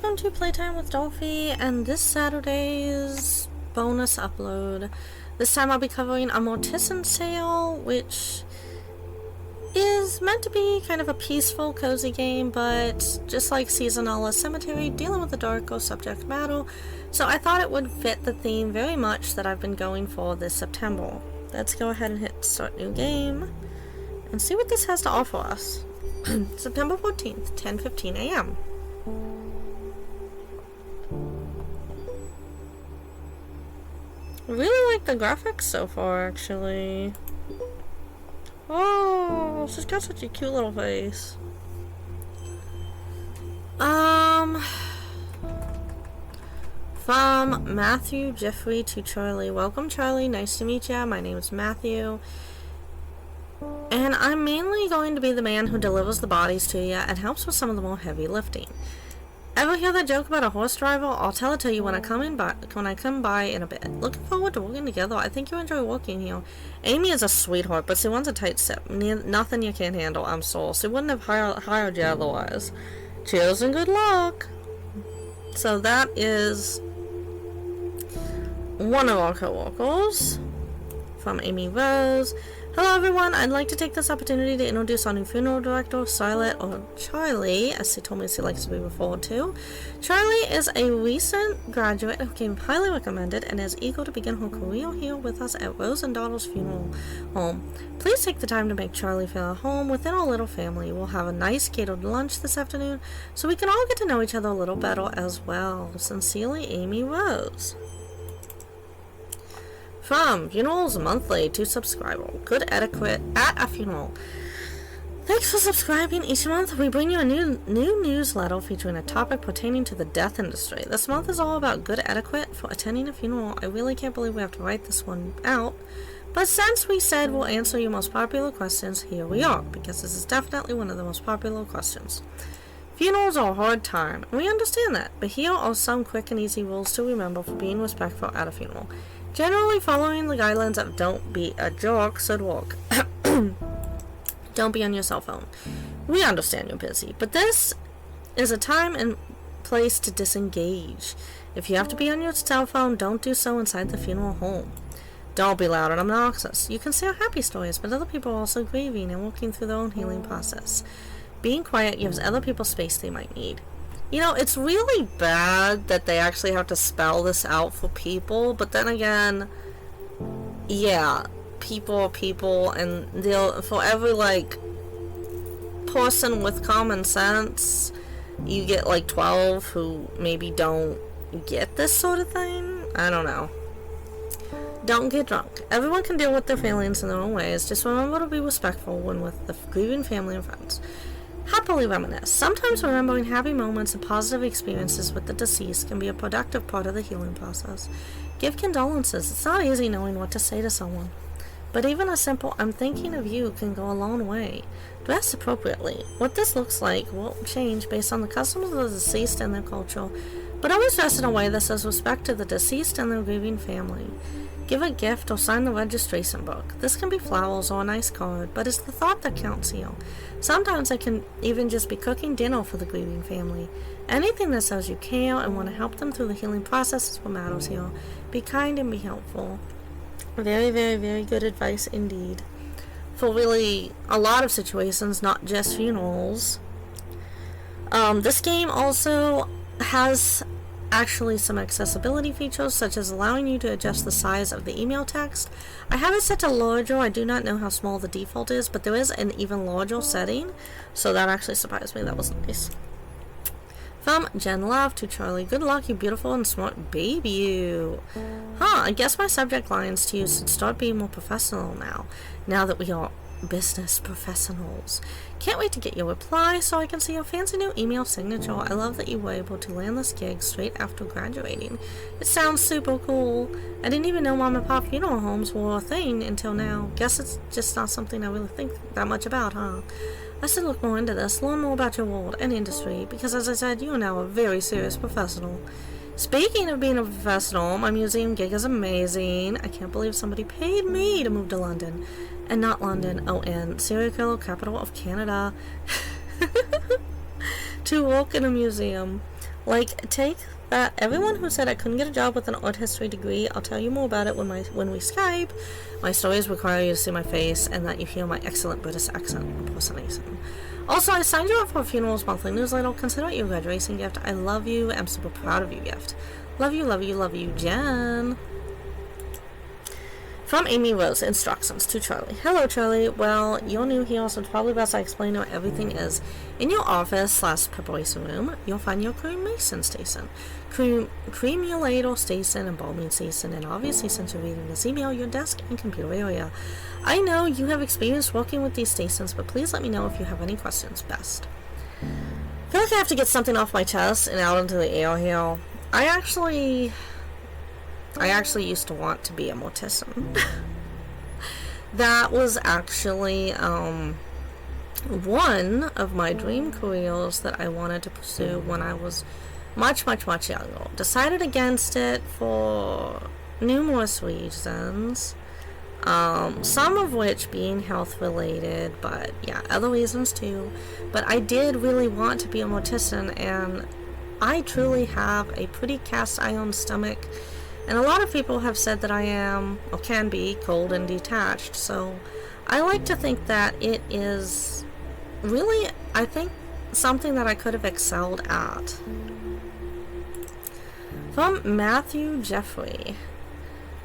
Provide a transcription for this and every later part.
welcome to Playtime with Dolphy, and this Saturday's bonus upload. This time I'll be covering a Mortician sale, which is meant to be kind of a peaceful, cozy game, but just like Seasonala Cemetery, dealing with the dark or subject matter, so I thought it would fit the theme very much that I've been going for this September. Let's go ahead and hit Start New Game, and see what this has to offer us. September 14th, 10:15 a.m. I really like the graphics so far, actually. Oh, she's got such a cute little face. From Matthew, Jeffrey to Charlie. Welcome, Charlie. Nice to meet ya. My name is Matthew. And I'm mainly going to be the man who delivers the bodies to you and helps with some of the more heavy lifting. Ever hear that joke about a horse driver? I'll tell it to you when I come by in a bit. Looking forward to working together. I think you enjoy working here. Amy is a sweetheart, but she wants a tight ship. Nothing you can't handle, I'm sure. She wouldn't have hired you otherwise. Cheers and good luck. So that is one of our co-workers from Amy Rose. Hello everyone, I'd like to take this opportunity to introduce our new funeral director, Charlotte, or Charlie, as she told me she likes to be referred to. Charlie is a recent graduate who came highly recommended and is eager to begin her career here with us at Rose and Daughter's Funeral Home. Please take the time to make Charlie feel at home within our little family. We'll have a nice catered lunch this afternoon so we can all get to know each other a little better as well. Sincerely, Amy Rose. From Funerals Monthly to Subscriber. Good etiquette at a funeral. Thanks for subscribing. Each month we bring you a new newsletter featuring a topic pertaining to the death industry. This month is all about good etiquette for attending a funeral. I really can't believe we have to write this one out. But since we said we'll answer your most popular questions, here we are, because this is definitely one of the most popular questions. Funerals are a hard time, and we understand that, but here are some quick and easy rules to remember for being respectful at a funeral. Generally, following the guidelines of don't be a jerk should work. Don't be on your cell phone. We understand you're busy, but this is a time and place to disengage. If you have to be on your cell phone, don't do so inside the funeral home. Don't be loud and obnoxious. You can share happy stories, but other people are also grieving and working through their own healing process. Being quiet gives other people space they might need. You know, it's really bad that they actually have to spell this out for people, but then again, yeah, people are people, and they'll, for every, like, person with common sense, you get, like, 12 who maybe don't get this sort of thing. I don't know. Don't get drunk. Everyone can deal with their feelings in their own ways. Just remember to be respectful when with the grieving family and friends. Happily reminisce. Sometimes remembering happy moments and positive experiences with the deceased can be a productive part of the healing process. Give condolences. It's not easy knowing what to say to someone. But even a simple, I'm thinking of you, can go a long way. Dress appropriately. What this looks like will change based on the customs of the deceased and their culture, but always dress in a way that shows respect to the deceased and their grieving family. Give a gift or sign the registration book. This can be flowers or a nice card, but it's the thought that counts here. Sometimes it can even just be cooking dinner for the grieving family. Anything that shows you care and want to help them through the healing process is what matters here. Be kind and be helpful. Very, very, very good advice indeed. For really a lot of situations, not just funerals. This game also has actually some accessibility features, such as allowing you to adjust the size of the email text. I have it set to larger. I do not know how small the default is, but there is an even larger setting, so that actually surprised me. That was nice. From Jen Love to Charlie. Good luck, you beautiful and smart baby you. I guess my subject lines to you should start being more professional now that we are business professionals. Can't wait to get your reply so I can see your fancy new email signature. I love that you were able to land this gig straight after graduating. It sounds super cool. I didn't even know mom and pop funeral homes were a thing until now. Guess it's just not something I really think that much about, huh? I should look more into this, learn more about your world and industry, because as I said, you are now a very serious professional. Speaking of being a professional, my museum gig is amazing. I can't believe somebody paid me to move to London. And not London, and serial killer capital of Canada. To work in a museum. Like, take that. Everyone who said I couldn't get a job with an art history degree, I'll tell you more about it when we Skype. My stories require you to see my face and that you hear my excellent British accent impersonation. Also, I signed you up for a Funerals Monthly newsletter. Consider it your graduation gift. I love you. I'm super proud of you gift. Love you, love you, love you, Jen. From Amy Rose, instructions to Charlie. Hello, Charlie. Well, you're new here, so it's probably best I explain what everything is. In your office / preparation room, you'll find your cremation station, cremulator station, embalming station, and obviously, since you're reading this email, your desk and computer area. I know you have experience working with these stations, but please let me know if you have any questions. Best. I feel like I have to get something off my chest and out into the air here. I actually used to want to be a mortician. That was actually one of my dream careers that I wanted to pursue when I was much younger. Decided against it for numerous reasons, some of which being health related, but yeah, other reasons too. But I did really want to be a mortician, and I truly have a pretty cast iron stomach. And a lot of people have said that I am, or can be, cold and detached. So I like to think that it is really, I think, something that I could have excelled at. From Matthew Jeffrey.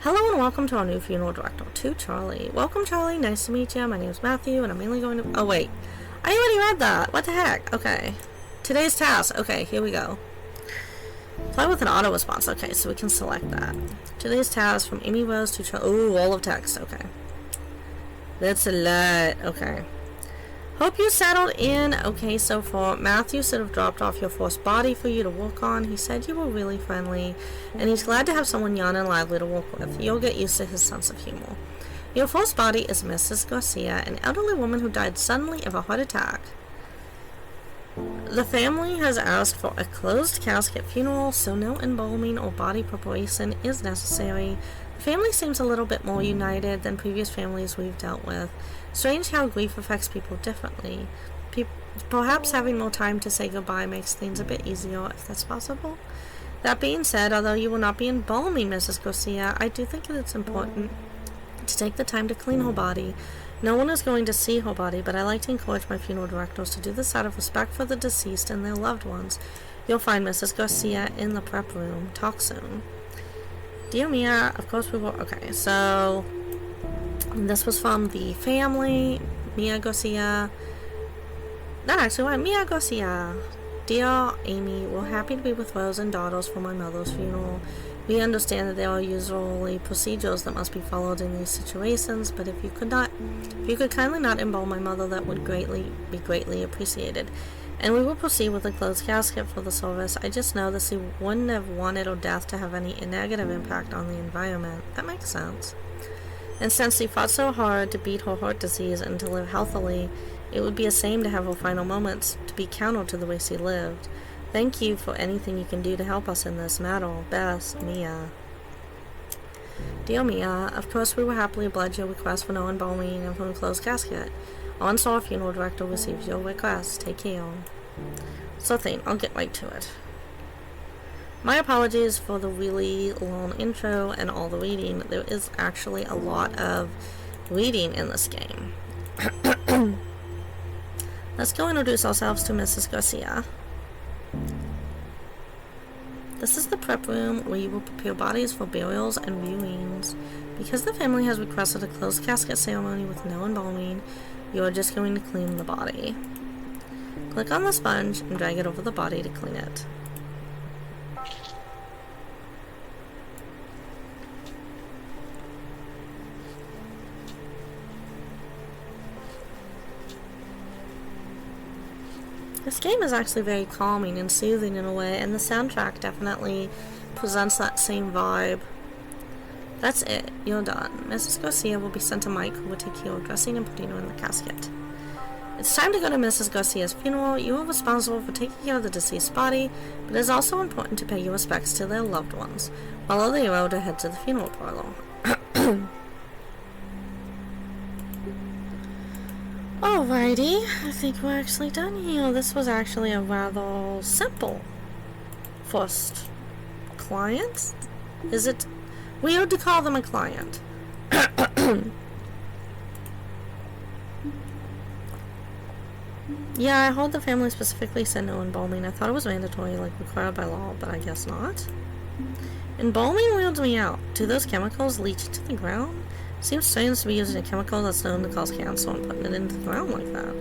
Hello and welcome to our new funeral director, to Charlie. Welcome, Charlie. Nice to meet you. My name is Matthew, and I'm mainly going to... Oh, wait. I already read that. What the heck? Okay. Today's task. Okay, here we go. Apply with an auto response. Okay, so we can select that. Today's task from Amy Rose to Charlie. Ooh, all of text. Okay. That's a lot. Okay. Hope you settled in. Okay, so for Matthew sort of dropped off your first body for you to work on. He said you were really friendly, and he's glad to have someone young and lively to work with. You'll get used to his sense of humor. Your first body is Mrs. Garcia, an elderly woman who died suddenly of a heart attack. The family has asked for a closed casket funeral, so no embalming or body preparation is necessary. The family seems a little bit more united than previous families we've dealt with. Strange how grief affects people differently. Perhaps having more time to say goodbye makes things a bit easier, if that's possible. That being said, although you will not be embalming Mrs. Garcia, I do think it's important to take the time to clean her body. No one is going to see her body, but I like to encourage my funeral directors to do this out of respect for the deceased and their loved ones. You'll find Mrs. Garcia in the prep room. Talk soon. Dear Mia, of course we will. Okay, so this was from the family. Mia Garcia. Not actually, why? Mia Garcia. Dear Amy, we're happy to be with Rose and daughters for my mother's funeral. We understand that there are usually procedures that must be followed in these situations, but if you could kindly not embalm my mother, that would be greatly appreciated. And we will proceed with a closed casket for the service. I just know that she wouldn't have wanted her death to have any negative impact on the environment. That makes sense. And since she fought so hard to beat her heart disease and to live healthily, it would be a shame to have her final moments to be counter to the way she lived. Thank you for anything you can do to help us in this matter. Best, Mia. Dear Mia, of course we will happily oblige your request for no embalming and from a closed casket. Once our funeral director receives your request, take care. So I'll get right to it. My apologies for the really long intro and all the reading. There is actually a lot of reading in this game. Let's go introduce ourselves to Mrs. Garcia. This is the prep room where you will prepare bodies for burials and viewings. Because the family has requested a closed casket ceremony with no embalming, you are just going to clean the body. Click on the sponge and drag it over the body to clean it. This game is actually very calming and soothing in a way, and the soundtrack definitely presents that same vibe. That's it. You're done. Mrs. Garcia will be sent to Mike, who will take care of dressing and putting her in the casket. It's time to go to Mrs. Garcia's funeral. You are responsible for taking care of the deceased body, but it is also important to pay your respects to their loved ones. Follow the arrow to head to the funeral parlor. Alrighty, I think we're actually done here. This was actually a rather simple First client? Is it weird to call them a client? Yeah, I heard the family specifically said no embalming. I thought it was mandatory, like required by law, but I guess not. Embalming weirds me out. Do those chemicals leach into the ground? Seems strange to be using a chemical that's known to cause cancer and putting it into the ground like that.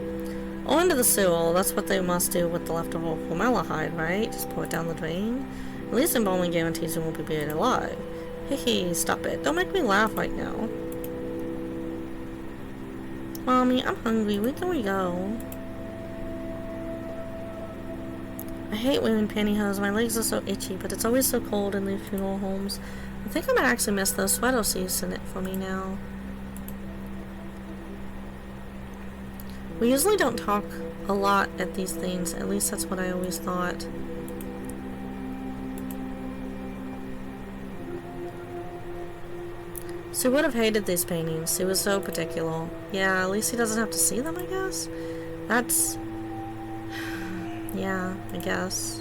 Or into the sewer. That's what they must do with the leftover formaldehyde, right? Just pour it down the drain. At least embalming guarantees you won't be buried alive. Hey, stop it. Don't make me laugh right now. Mommy, I'm hungry. Where can we go? I hate wearing pantyhose. My legs are so itchy, but it's always so cold in these funeral homes. I think I might actually miss those sweater seats in it for me now. We usually don't talk a lot at these things. At least that's what I always thought. Sue would have hated these paintings. Sue was so particular. Yeah, at least he doesn't have to see them, I guess. That's... yeah, I guess.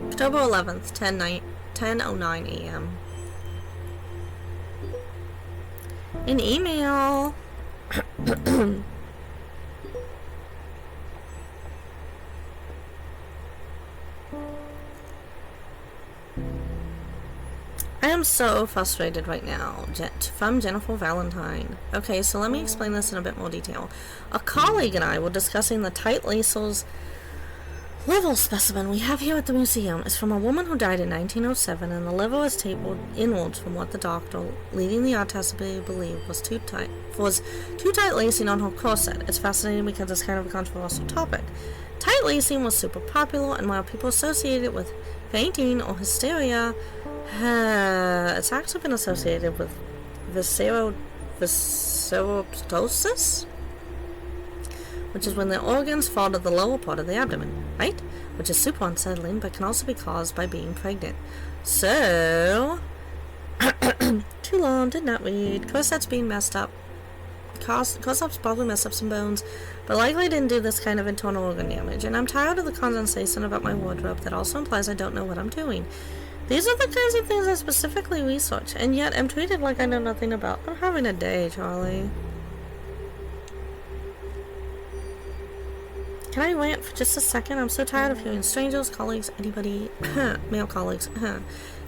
October 11th, 10:09 a.m. An email. I am so frustrated right now. From Jennifer Valentine. Okay, so let me explain this in a bit more detail. A colleague and I were discussing the tight laces liver specimen we have here at the museum. Is from a woman who died in 1907, and the liver is tapered inwards from what the doctor, leading the autopsy, believed was too tight lacing on her corset. It's fascinating because it's kind of a controversial topic. Tight lacing was super popular, and while people associate it with fainting or hysteria, it's actually been associated with viscerostosis, which is when the organs fall to the lower part of the abdomen, right? Which is super unsettling, but can also be caused by being pregnant. So, too long, did not read. Corset's being messed up. Corset's probably messed up some bones, but likely didn't do this kind of internal organ damage. And I'm tired of the condensation about my wardrobe that also implies I don't know what I'm doing. These are the kinds of things I specifically research, and yet I'm treated like I know nothing about. I'm having a day, Charlie. Can I rant for just a second? I'm so tired of hearing strangers, colleagues, anybody, male colleagues,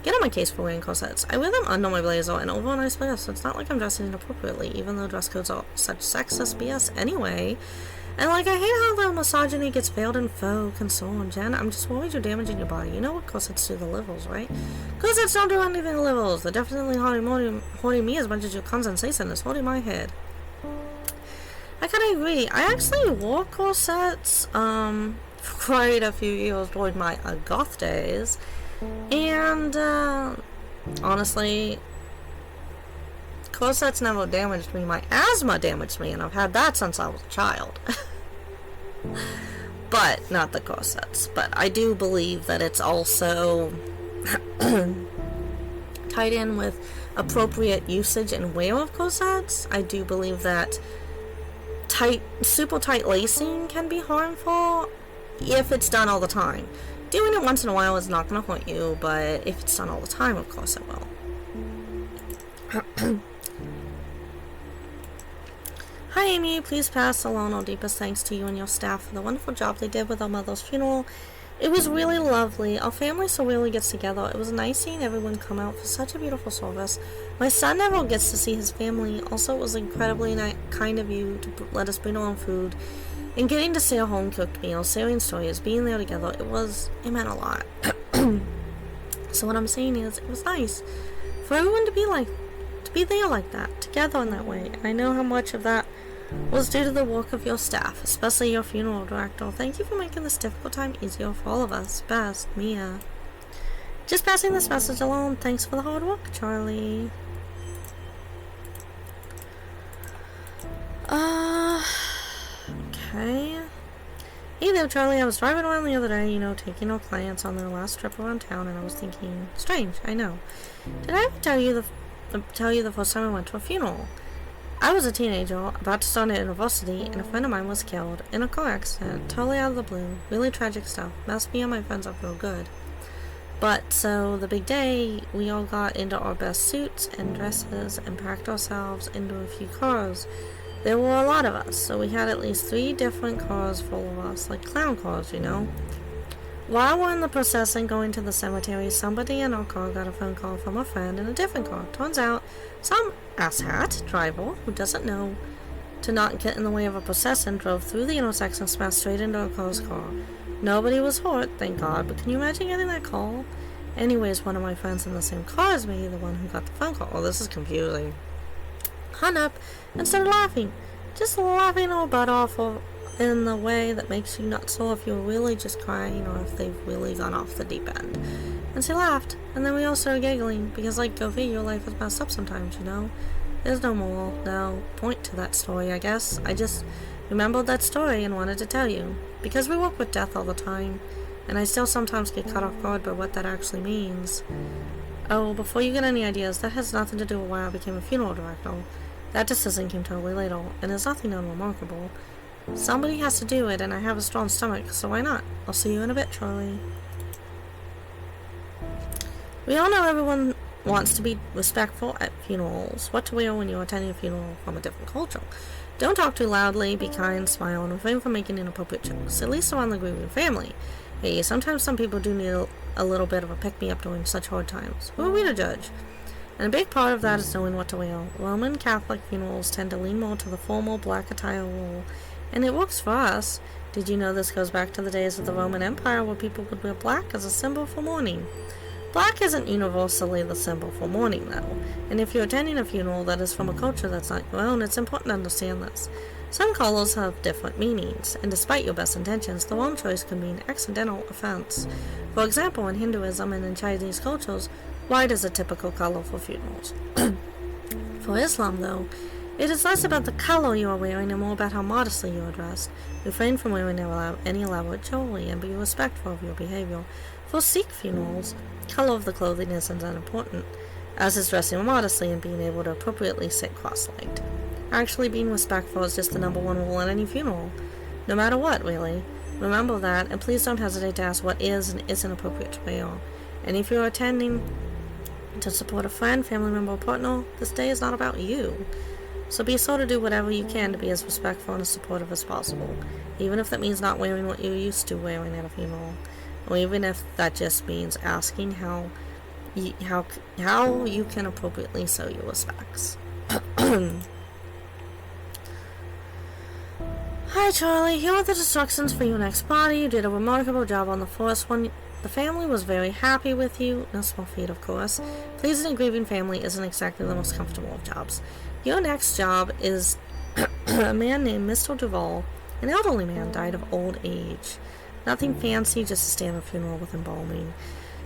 get on my case for wearing corsets. I wear them under my blazer and over a nice blazer, so it's not like I'm dressing inappropriately, even though dress codes are such sexist BS anyway. And like, I hate how the misogyny gets veiled in faux concern, Jen. I'm just worried you're damaging your body. You know what corsets do to the livers, right? Corsets don't do anything to the livers. They're definitely hurting me as much as your condensation is hurting my head. I kind of agree. I actually wore corsets for quite a few years during my goth days, and honestly, corsets never damaged me. My asthma damaged me, and I've had that since I was a child. But not the corsets. But I do believe that it's also tied in with appropriate usage and wear of corsets. I do believe that super tight lacing can be harmful if it's done all the time. Doing it once in a while is not going to hurt you, but if it's done all the time, of course it will. Hi Amy, please pass along our deepest thanks to you and your staff for the wonderful job they did with our mother's funeral. It was really lovely. Our family so rarely gets together. It was nice seeing everyone come out for such a beautiful service. My son never gets to see his family. Also, it was incredibly kind of you to let us bring our own food. And getting to see a home-cooked meal, sharing stories, being there together, it meant a lot. So what I'm saying is, it was nice for everyone to be there like that, together in that way. And I know how much of that was due to the work of your staff, especially your funeral director. Thank you for making this difficult time easier for all of us. Best, Mia. Just passing this message along. Thanks for the hard work, Charlie. Okay. Hey there, Charlie. I was driving around the other day, you know, taking our clients on their last trip around town, and I was thinking, strange, I know. Did I ever tell you the first time I went to a funeral? I was a teenager, about to start at university, and a friend of mine was killed in a car accident, totally out of the blue. Really tragic stuff. Messed me and my friends up real good. But, so, the big day, we all got into our best suits and dresses and packed ourselves into a few cars. There were a lot of us, so we had at least 3 different cars full of us, like clown cars, you know. While we're in the procession going to the cemetery, somebody in our car got a phone call from a friend in a different car. Turns out, some asshat driver who doesn't know to not get in the way of a procession drove through the intersection and smashed straight into our car's car. Nobody was hurt, thank God, but can you imagine getting that call? Anyways, one of my friends in the same car as me, the one who got the phone call. Oh, this is confusing. Hung up and started laughing. Just laughing our butt off in the way that makes you not sure if you're really just crying or if they've really gone off the deep end. And she laughed, and then we all started giggling, because like, go figure, your life is messed up sometimes, you know? There's no moral, no point to that story, I guess. I just remembered that story and wanted to tell you. Because we work with death all the time, and I still sometimes get caught off guard by what that actually means. Oh, before you get any ideas, that has nothing to do with why I became a funeral director. That decision came totally later, and is nothing unremarkable. Somebody has to do it, and I have a strong stomach, so why not? I'll see you in a bit, Charlie. We all know everyone wants to be respectful at funerals. What to wear when you're attending a funeral from a different culture. Don't talk too loudly, be kind, smile, and refrain from making inappropriate jokes, at least around the grieving family. Hey, sometimes some people do need a little bit of a pick-me-up during such hard times. Who are we to judge? And a big part of that is knowing what to wear. Roman Catholic funerals tend to lean more to the formal black attire rule, and it works for us. Did you know this goes back to the days of the Roman Empire where people would wear black as a symbol for mourning? Black isn't universally the symbol for mourning, though, and if you're attending a funeral that is from a culture that's not your own, it's important to understand this. Some colors have different meanings, and despite your best intentions, the wrong choice can mean accidental offense. For example, in Hinduism and in Chinese cultures, white is a typical color for funerals. For Islam, though, it is less about the color you are wearing and more about how modestly you are dressed. Refrain from wearing any elaborate jewelry and be respectful of your behavior. For Sikh funerals, color of the clothing isn't that important, as is dressing modestly and being able to appropriately sit cross-legged. Actually, being respectful is just the #1 rule at any funeral. No matter what, really. Remember that, and please don't hesitate to ask what is and isn't appropriate to wear. And if you're attending to support a friend, family member, or partner, this day is not about you. So be sure to do whatever you can to be as respectful and as supportive as possible, even if that means not wearing what you're used to wearing at a funeral, or even if that just means asking how you can appropriately show your respects. Hi Charlie, here are the instructions for your next body. You did a remarkable job on the first one. The family was very happy with you. No small feat, of course. Pleasing a grieving family isn't exactly the most comfortable of jobs. Your next job is a man named Mr. Duval. An elderly man died of old age. Nothing fancy, just a standard funeral with embalming.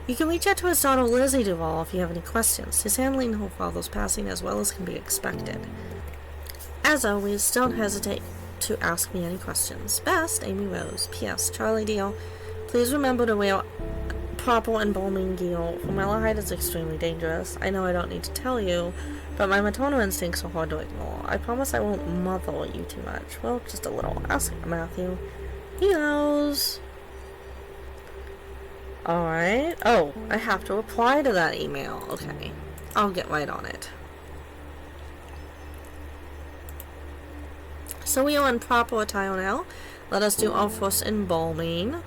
You can reach out to his daughter Lizzie Duval if you have any questions. He's handling her father's passing as well as can be expected. As always, don't hesitate to ask me any questions. Best, Amy Rose. P.S. Charlie dear, please remember to wear proper embalming gear. Formaldehyde is extremely dangerous. I know I don't need to tell you, but my maternal instincts are hard to ignore. I promise I won't mother you too much. Well, just a little. Ask Matthew. He knows. Alright. Oh, I have to reply to that email. Okay. I'll get right on it. So we are in proper attire now. Let us do our first embalming.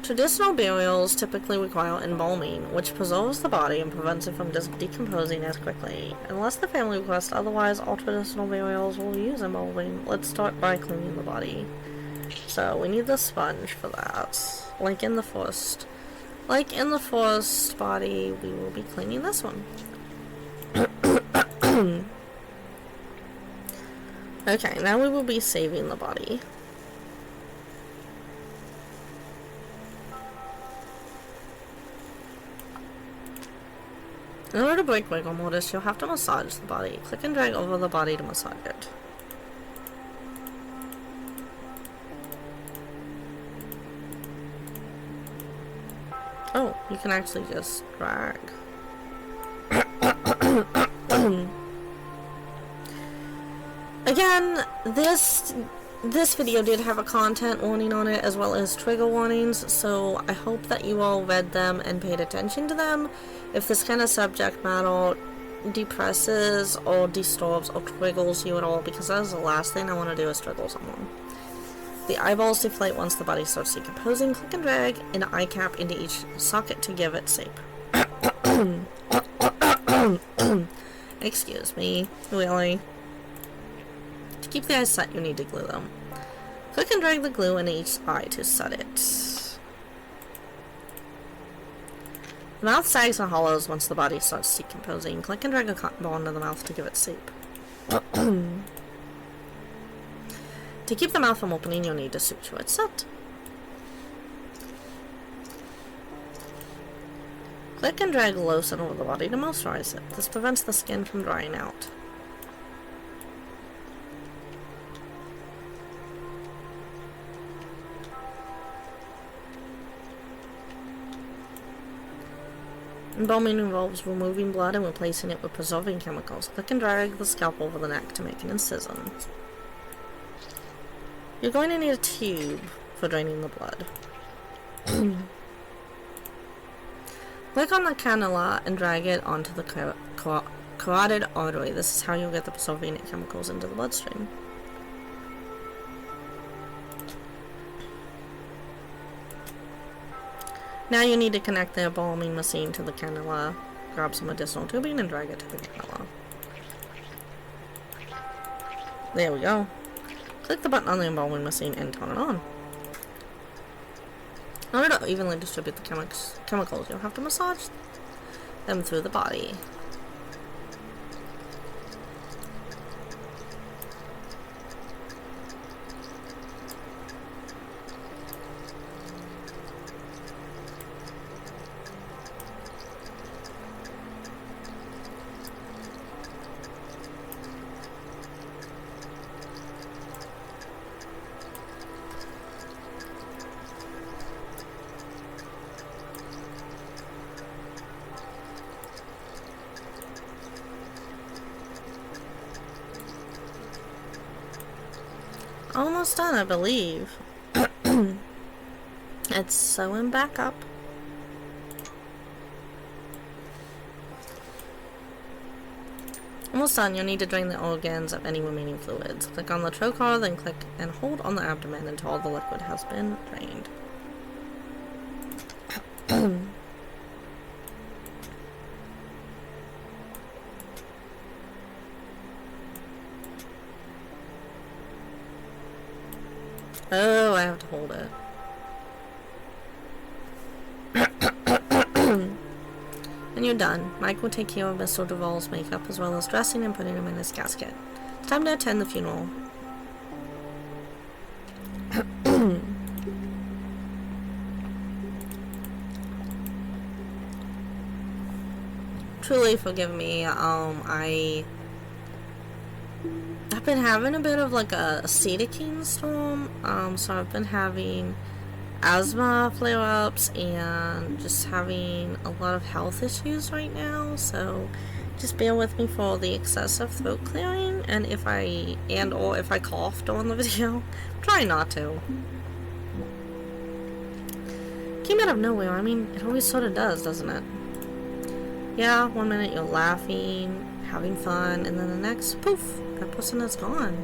Traditional burials typically require embalming, which preserves the body and prevents it from decomposing as quickly. Unless the family requests otherwise, all traditional burials will use embalming. Let's start by cleaning the body. So we need the sponge for that. Like in the first body, we will be cleaning this one. Okay, now we will be saving the body. In order to break rigor mortis, you'll have to massage the body. Click and drag over the body to massage it. Oh, you can actually just drag. Again, this video did have a content warning on it as well as trigger warnings, so I hope that you all read them and paid attention to them. If this kind of subject matter depresses or disturbs or triggers you at all, because that is the last thing I want to do is trigger someone. The eyeballs deflate once the body starts decomposing. Click and drag an eye cap into each socket to give it shape. Excuse me, really. To keep the eyes set, you need to glue them. Click and drag the glue into each eye to set it. The mouth sags and hollows once the body starts decomposing. Click and drag a cotton ball into the mouth to give it shape. To keep the mouth from opening, you'll need to suture it shut. Click and drag lotion over the body to moisturize it. This prevents the skin from drying out. Embalming involves removing blood and replacing it with preserving chemicals. Click and drag the scalp over the neck to make an incision. You're going to need a tube for draining the blood. Click on the cannula and drag it onto the carotid artery. This is how you'll get the preserving chemicals into the bloodstream. Now you need to connect the embalming machine to the cannula. Grab some additional tubing and drag it to the cannula. There we go. Click the button on the embalming machine and turn it on. In order to evenly distribute the chemicals, you'll have to massage them through the body. Almost done, I believe. It's sewing back up. Almost done. You'll need to drain the organs of any remaining fluids. Click on the trocar, then click and hold on the abdomen until all the liquid has been drained. Oh, I have to hold it. And you're done. Mike will take care of Mr. Duvall's makeup as well as dressing and putting him in his casket. It's time to attend the funeral. Truly forgive me. I've been having a bit of like a cytokine storm, so I've been having asthma flare-ups and just having a lot of health issues right now, so just bear with me for the excessive throat clearing, and if I cough during the video, try not to. Came out of nowhere. I mean, it always sort of does, doesn't it? Yeah, one minute you're laughing, having fun, and then the next, poof, that person is gone.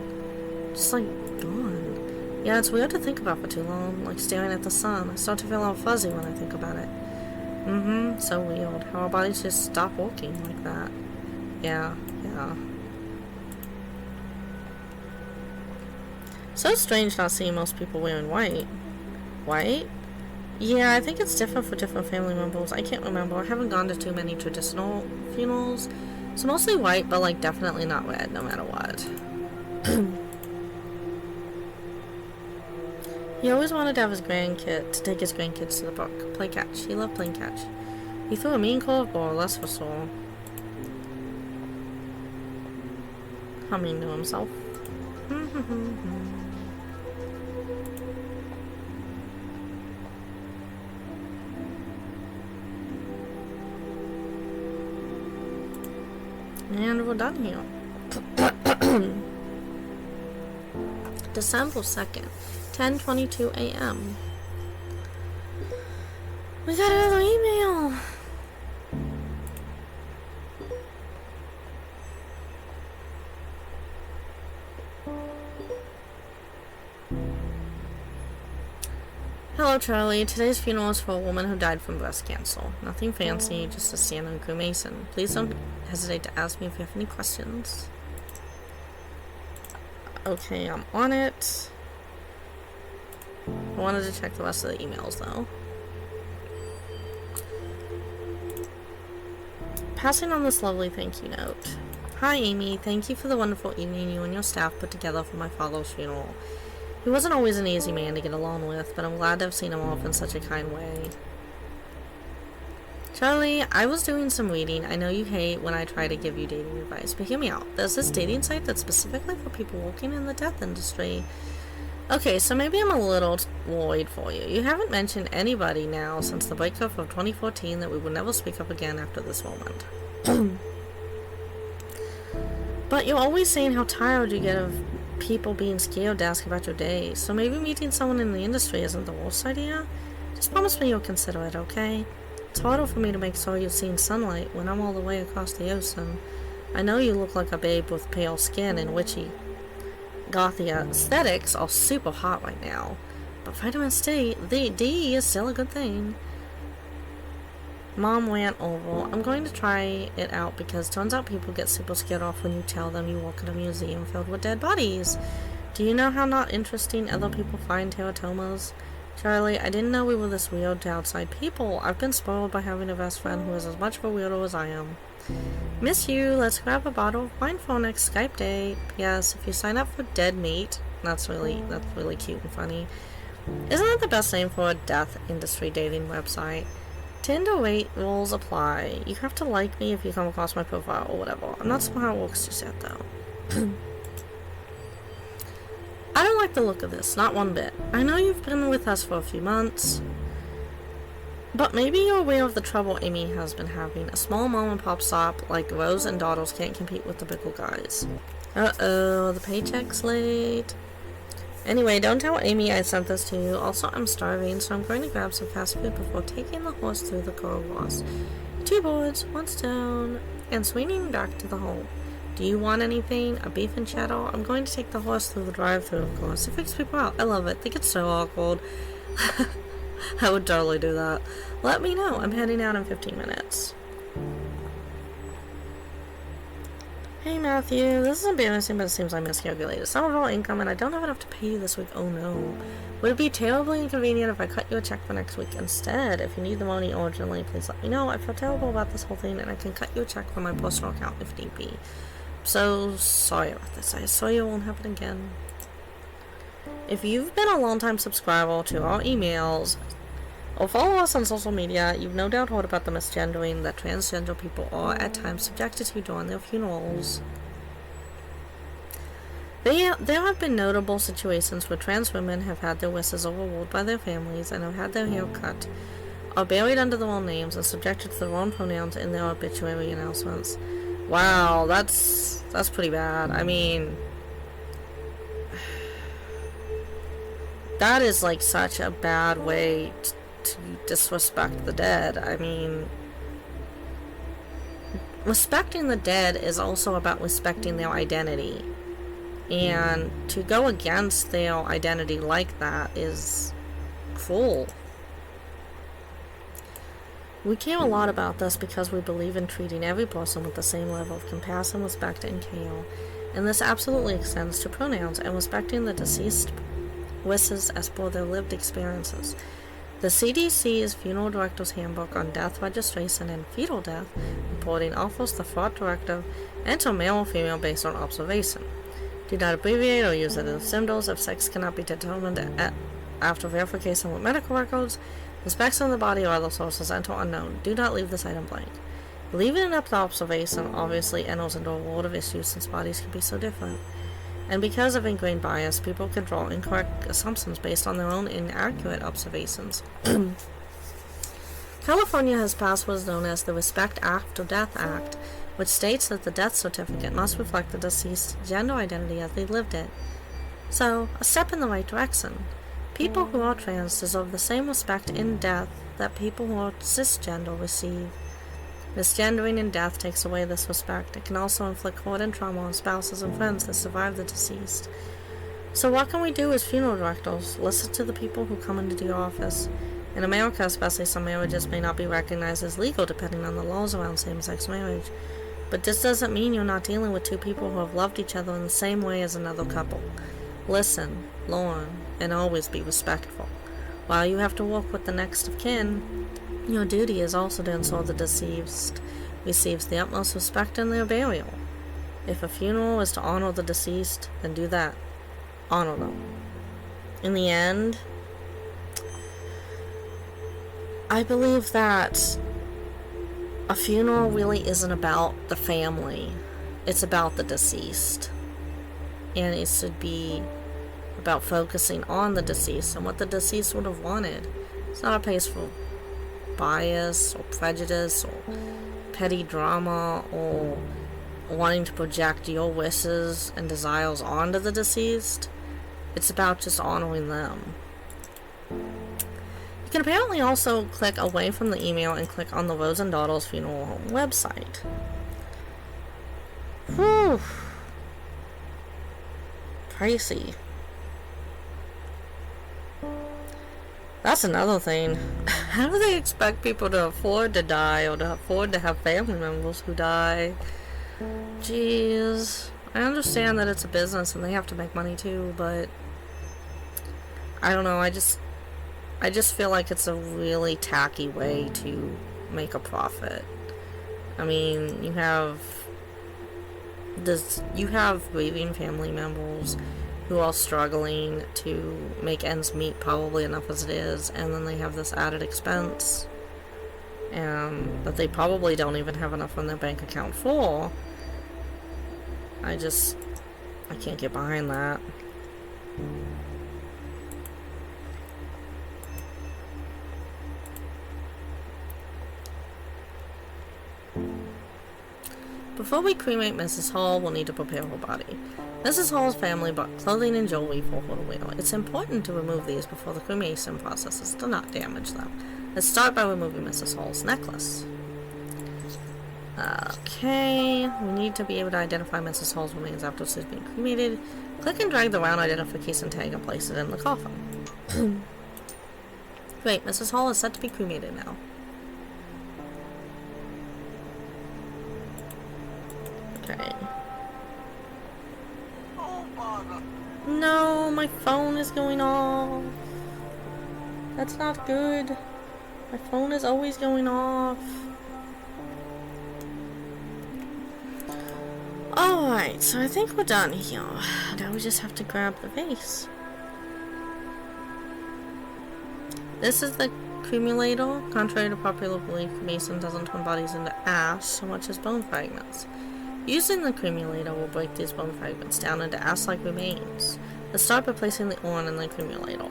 Just like, gone. Yeah, it's weird to think about for too long, like staring at the sun. I start to feel all fuzzy when I think about it. So weird. How our bodies just stop working like that. Yeah. So strange not seeing most people wearing white. White? Yeah, I think it's different for different family members. I can't remember. I haven't gone to too many traditional funerals. So mostly white, but like definitely not red, no matter what. He always wanted to have to take his grandkids to the park. Play catch. He loved playing catch. He threw a mean curveball, that's for sure. Humming to himself. And we're done here. December 2nd, 10:22 a.m. We got another email! Hello, Charlie. Today's funeral is for a woman who died from breast cancer. Nothing fancy, just a standard cremation. Please don't hesitate to ask me if you have any questions. Okay, I'm on it. I wanted to check the rest of the emails, though. Passing on this lovely thank you note. Hi, Amy. Thank you for the wonderful evening you and your staff put together for my father's funeral. He wasn't always an easy man to get along with, but I'm glad to have seen him off in such a kind way. Charlie, I was doing some reading. I know you hate when I try to give you dating advice, but hear me out. There's this dating site that's specifically for people working in the death industry. Okay, so maybe I'm a little worried for you. You haven't mentioned anybody now since the breakup of 2014 that we would never speak of again after this moment. But you're always saying how tired you get of people being scared to ask about your day, so maybe meeting someone in the industry isn't the worst idea? Just promise me you'll consider it, okay? It's harder for me to make sure you've seen sunlight when I'm all the way across the ocean. I know you look like a babe with pale skin and witchy gothy aesthetics are super hot right now, but vitamin D is still a good thing. Mom went over. I'm going to try it out because turns out people get super scared off when you tell them you work at a museum filled with dead bodies. Do you know how not interesting other people find teratomas? Charlie, I didn't know we were this weird to outside people. I've been spoiled by having a best friend who is as much of a weirdo as I am. Miss you. Let's grab a bottle of wine for our next Skype date. Yes, if you sign up for Dead Meat, that's really cute and funny. Isn't that the best name for a death industry dating website? Tinder rate rules apply. You have to like me if you come across my profile or whatever. I'm not sure how it works just yet, though. I don't like the look of this, not one bit. I know you've been with us for a few months, but maybe you're aware of the trouble Amy has been having. A small mom-and-pop shop like Rose and Daughters can't compete with the bigger guys. Uh-oh, the paycheck's late. Anyway, don't tell Amy I sent this to you. Also, I'm starving, so I'm going to grab some fast food before taking the horse through the car wash. 2 boards, 1 stone, and swinging back to the home. Do you want anything? A beef and cheddar? I'm going to take the horse through the drive-thru, of course. It freaks people out. I love it. They get so awkward. I would totally do that. Let me know. I'm heading out in 15 minutes. Hey Matthew, this is embarrassing, but it seems I miscalculated some of our income and I don't have enough to pay you this week. Oh no. Would it be terribly inconvenient if I cut you a check for next week instead? If you need the money urgently, please let me know. I feel terrible about this whole thing and I can cut you a check from my personal account if need be. So sorry about this. I assure you it won't happen again. If you've been a long-time subscriber to our emails or follow us on social media, you've no doubt heard about the misgendering that transgender people are at times subjected to during their funerals. There have been notable situations where trans women have had their wishes overruled by their families and have had their hair cut, are buried under their own names, and subjected to the wrong pronouns in their obituary announcements. Wow, that's pretty bad. I mean, that is like such a bad way to disrespect the dead. I mean, respecting the dead is also about respecting their identity, and to go against their identity like that is cruel. We care a lot about this because we believe in treating every person with the same level of compassion, respect, and care, and this absolutely extends to pronouns and respecting the deceased wishes as per their lived experiences. The CDC's Funeral Director's Handbook on Death Registration and Fetal Death reporting offers the fraud directive enter male or female based on observation. Do not abbreviate or use it as symbols if sex cannot be determined after verification with medical records. Inspection of the body or other sources enter unknown. Do not leave this item blank. Leaving it up to observation obviously enters into a world of issues since bodies can be so different. And because of ingrained bias, people can draw incorrect assumptions based on their own inaccurate observations. California has passed what is known as the Respect After Death Act, which states that the death certificate must reflect the deceased's gender identity as they lived it. So, a step in the right direction. People who are trans deserve the same respect in death that people who are cisgender receive. Misgendering in death takes away this respect. It can also inflict hurt and trauma on spouses and friends that survive the deceased. So what can we do as funeral directors? Listen to the people who come into the office. In America especially, some marriages may not be recognized as legal depending on the laws around same-sex marriage. But this doesn't mean you're not dealing with two people who have loved each other in the same way as another couple. Listen, learn, and always be respectful. While you have to work with the next of kin, your duty is also to ensure the deceased receives the utmost respect in their burial. If a funeral is to honor the deceased, then do that. Honor them. In the end, I believe that a funeral really isn't about the family. It's about the deceased. And it should be about focusing on the deceased and what the deceased would have wanted. It's not a place for bias or prejudice or petty drama or wanting to project your wishes and desires onto the deceased. It's about just honoring them. You can apparently also click away from the email and click on the Rose and Daughters Funeral Home website. Whew. Pricey. That's another thing. How do they expect people to afford to die or to afford to have family members who die? Jeez. I understand that it's a business and they have to make money too, but I don't know, I just feel like it's a really tacky way to make a profit. I mean, you have grieving family members who are struggling to make ends meet, probably enough as it is, and then they have this added expense that they probably don't even have enough on their bank account for. I can't get behind that. Before we cremate Mrs. Hall, we'll need to prepare her body. Mrs. Hall's family bought clothing and jewelry for her to wear. It's important to remove these before the cremation processes to not damage them. Let's start by removing Mrs. Hall's necklace. Okay, we need to be able to identify Mrs. Hall's remains after she's been cremated. Click and drag the round identification tag and place it in the coffin. Great, Mrs. Hall is set to be cremated now. Okay. No, my phone is going off. That's not good. My phone is always going off. Alright, so I think we're done here. Now we just have to grab the vase. This is the cremulator. Contrary to popular belief, cremation doesn't turn bodies into ash so much as bone fragments. Using the cremulator will break these bone fragments down into ash-like remains. Let's start by placing the urn in the cremulator.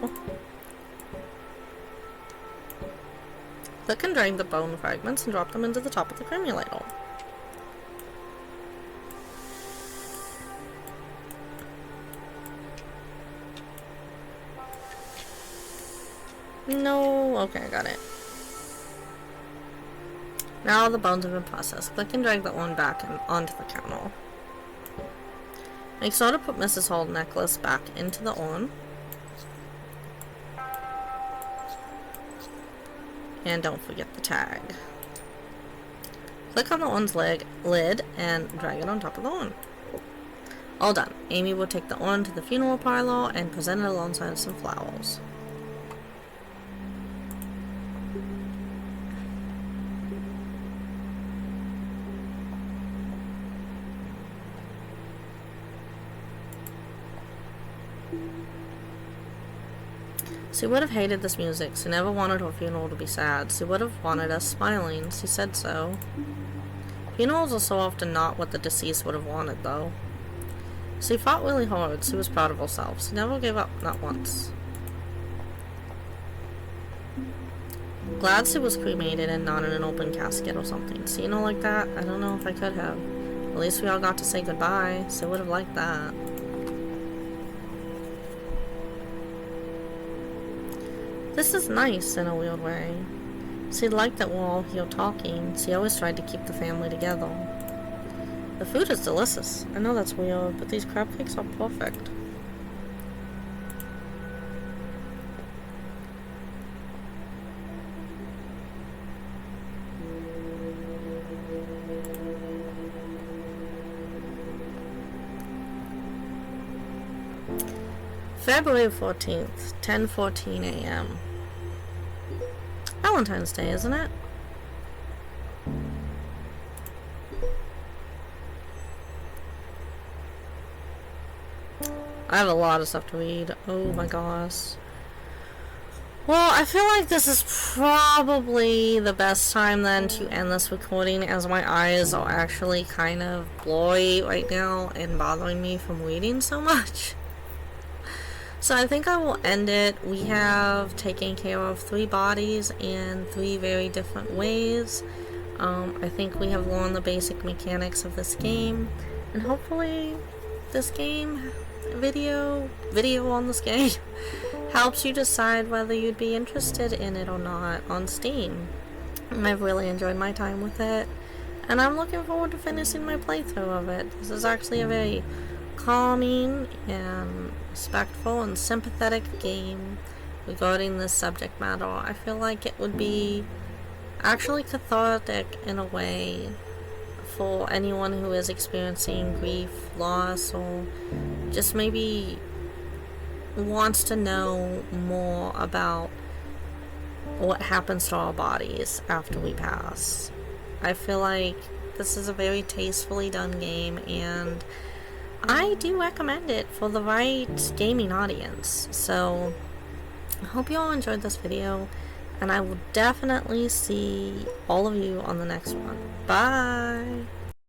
Click and drag the bone fragments and drop them into the top of the cremulator. No, okay, I got it. Now all the bones have been processed. Click and drag the urn back onto the counter. Make sure to put Mrs. Hall's necklace back into the urn. And don't forget the tag. Click on the urn's lid and drag it on top of the urn. All done. Amy will take the urn to the funeral parlor and present it alongside some flowers. She would have hated this music. She never wanted her funeral to be sad. She would have wanted us smiling. She said so. Funerals are so often not what the deceased would have wanted, though. She fought really hard. She was proud of herself. She never gave up, not once. Glad she was cremated and not in an open casket or something. See, you know, like that? I don't know if I could have. At least we all got to say goodbye, so I would have liked that. This is nice in a weird way. She liked that we're all here talking. She always tried to keep the family together. The food is delicious. I know that's weird, but these crab cakes are perfect. February 14th, 10:14 a.m. Valentine's Day, isn't it? I have a lot of stuff to read. Oh my gosh. Well, I feel like this is probably the best time then to end this recording, as my eyes are actually kind of blurry right now and bothering me from reading so much. So I think I will end it. We have taken care of 3 bodies in 3 very different ways. I think we have learned the basic mechanics of this game, and hopefully this game, video on this game, helps you decide whether you'd be interested in it or not on Steam. I've really enjoyed my time with it, and I'm looking forward to finishing my playthrough of it. This is actually a very calming and respectful and sympathetic game regarding this subject matter. I feel like it would be actually cathartic in a way for anyone who is experiencing grief, loss, or just maybe wants to know more about what happens to our bodies after we pass. I feel like this is a very tastefully done game, and I do recommend it for the right gaming audience. So I hope you all enjoyed this video, and I will definitely see all of you on the next one. Bye!